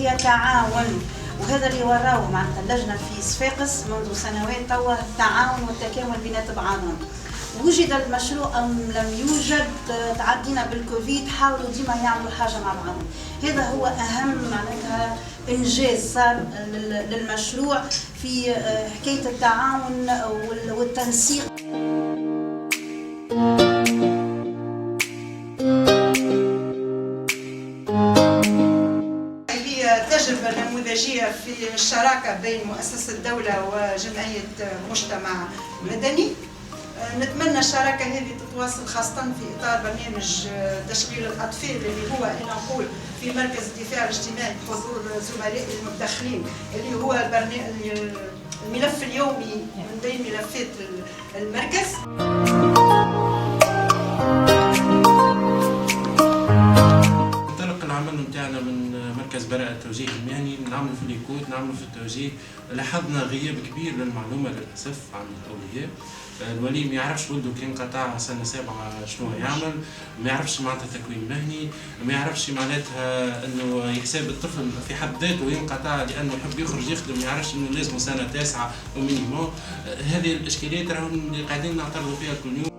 هي تعاون، وهذا اللي وراه معناتها اللجنة في صفاقس منذ سنوات توا، التعاون والتكامل بينات بعضهم. وجد المشروع أم لم يوجد، تعدينا بالكوفيد، حاولوا ديما يعملوا حاجة مع بعضهم. هذا هو أهم معناتها إنجاز صار للمشروع في حكاية التعاون والتنسيق. هي تجربة نموذجية في الشراكة بين مؤسسة الدولة وجمعية مجتمع مدني. نتمنى الشراكة هذه تتواصل خاصة في إطار برنامج تشغيل الأطفال اللي هو أنا نقول في مركز الدفاع الاجتماعي بحضور زملائي المدخلين، اللي هو الملف اليومي من بين ملفات المركز. انطلق العمل نتاعنا من مركز براءة التوجيه المهني، نعمل في الليكود، نعمل في التوجيه. لاحظنا غياب كبير للمعلومة للأسف عن الأولياء. الولي ما يعرفش ولده كي انقطع سنة 7 شنو يعمل، ما يعرفش معناتها تكوين مهني، ما يعرفش معناتها انه يحسب الطفل في حد ذاته ينقطع لانه يحب يخرج يخدم، ما يعرفش انه لازم سنة 9 ومينيموم. هذه الاشكاليات راهم اللي قاعدين نعترضوا فيها كل يوم.